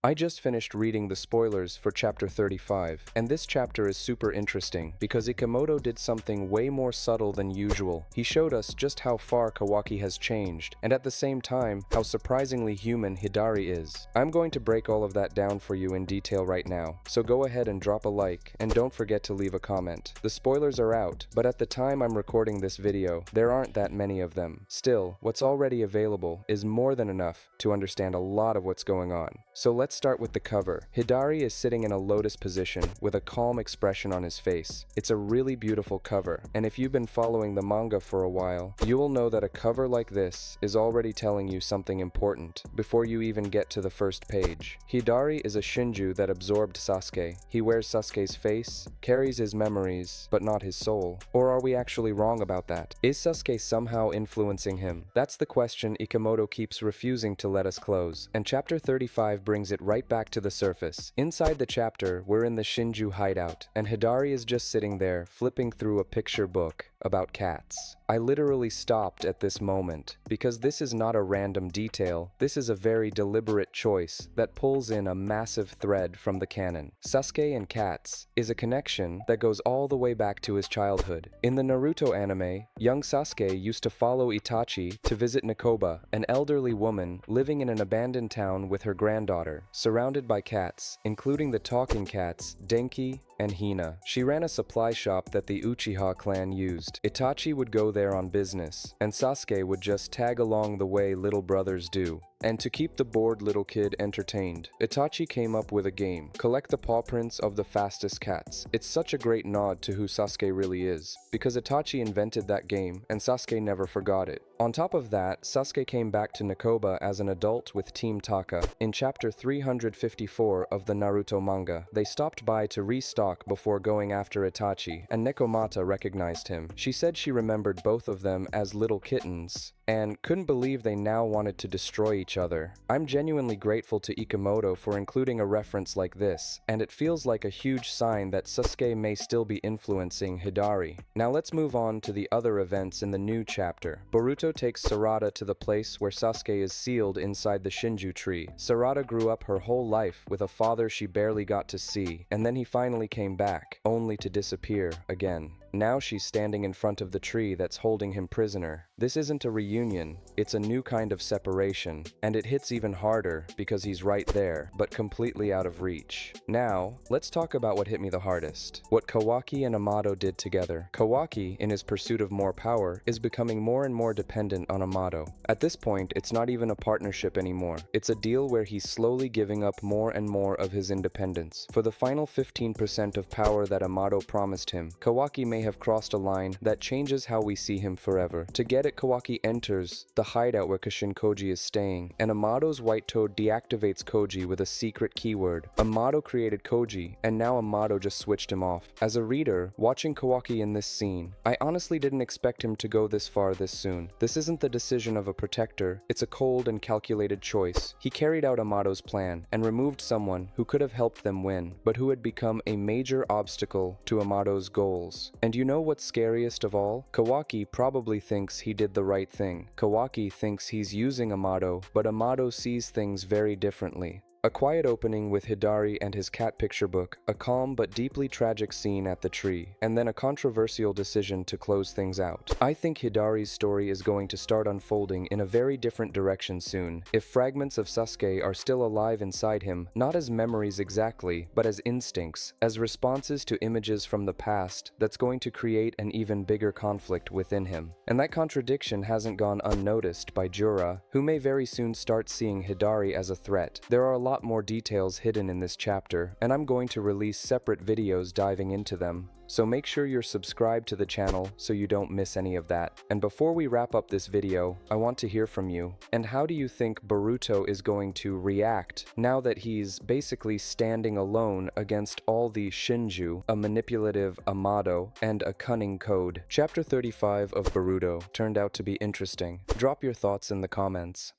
I just finished reading the spoilers for chapter 35, and this chapter is super interesting because Ikemoto did something way more subtle than usual. He showed us just how far Kawaki has changed, and at the same time, how surprisingly human Hidari is. I'm going to break all of that down for you in detail right now, so go ahead and drop a like, and don't forget to leave a comment. The spoilers are out, but at the time I'm recording this video, there aren't that many of them. Still, what's already available is more than enough to understand a lot of what's going on. So let's start with the cover. Hidari is sitting in a lotus position with a calm expression on his face. It's a really beautiful cover, and if you've been following the manga for a while, you will know that a cover like this is already telling you something important before you even get to the first page. Hidari is a Shinju that absorbed Sasuke. He wears Sasuke's face, carries his memories, but not his soul. Or are we actually wrong about that? Is Sasuke somehow influencing him? That's the question Ikemoto keeps refusing to let us close, and chapter 35 brings it right back to the surface. Inside the chapter, we're in the Shinju hideout, and Hidari is just sitting there, flipping through a picture book about cats. I literally stopped at this moment, because this is not a random detail, this is a very deliberate choice that pulls in a massive thread from the canon. Sasuke and cats is a connection that goes all the way back to his childhood. In the Naruto anime, young Sasuke used to follow Itachi to visit Nekoba, an elderly woman living in an abandoned town with her granddaughter, surrounded by cats, including the talking cats, Denki and Hina. She ran a supply shop that the Uchiha clan used. Itachi would go there on business, and Sasuke would just tag along the way little brothers do. And to keep the bored little kid entertained, Itachi came up with a game. Collect the paw prints of the fastest cats. It's such a great nod to who Sasuke really is, because Itachi invented that game, and Sasuke never forgot it. On top of that, Sasuke came back to Nekoba as an adult with Team Taka. In chapter 354 of the Naruto manga, they stopped by to restock before going after Itachi, and Nekomata recognized him. She said she remembered both of them as little kittens, and couldn't believe they now wanted to destroy each other. I'm genuinely grateful to Ikemoto for including a reference like this, and it feels like a huge sign that Sasuke may still be influencing Hidari. Now let's move on to the other events in the new chapter. Boruto takes Sarada to the place where Sasuke is sealed inside the Shinju tree. Sarada grew up her whole life with a father she barely got to see, and then he finally came back, only to disappear again. Now she's standing in front of the tree that's holding him prisoner. This isn't a reunion, it's a new kind of separation, and it hits even harder because he's right there, but completely out of reach. Now, let's talk about what hit me the hardest. What Kawaki and Amato did together. Kawaki, in his pursuit of more power, is becoming more and more dependent on Amato. At this point, it's not even a partnership anymore. It's a deal where he's slowly giving up more and more of his independence. For the final 15% of power that Amato promised him, Kawaki may have crossed a line that changes how we see him forever. To get it, Kawaki enters the hideout where Kashin Koji is staying, and Amato's White Toad deactivates Koji with a secret keyword. Amato created Koji, and now Amato just switched him off. As a reader, watching Kawaki in this scene, I honestly didn't expect him to go this far this soon. This isn't the decision of a protector, it's a cold and calculated choice. He carried out Amato's plan, and removed someone who could have helped them win, but who had become a major obstacle to Amato's goals. And you know what's scariest of all? Kawaki probably thinks he did the right thing. Kawaki thinks he's using Amato, but Amato sees things very differently. A quiet opening with Hidari and his cat picture book, a calm but deeply tragic scene at the tree, and then a controversial decision to close things out. I think Hidari's story is going to start unfolding in a very different direction soon, if fragments of Sasuke are still alive inside him, not as memories exactly, but as instincts, as responses to images from the past that's going to create an even bigger conflict within him. And that contradiction hasn't gone unnoticed by Jura, who may very soon start seeing Hidari as a threat. There are a lot more details hidden in this chapter, and I'm going to release separate videos diving into them. So make sure you're subscribed to the channel so you don't miss any of that. And before we wrap up this video, I want to hear from you. And how do you think Boruto is going to react now that he's basically standing alone against all the Shinju, a manipulative Amato, and a cunning Code? Chapter 35 of Boruto turned out to be interesting. Drop your thoughts in the comments.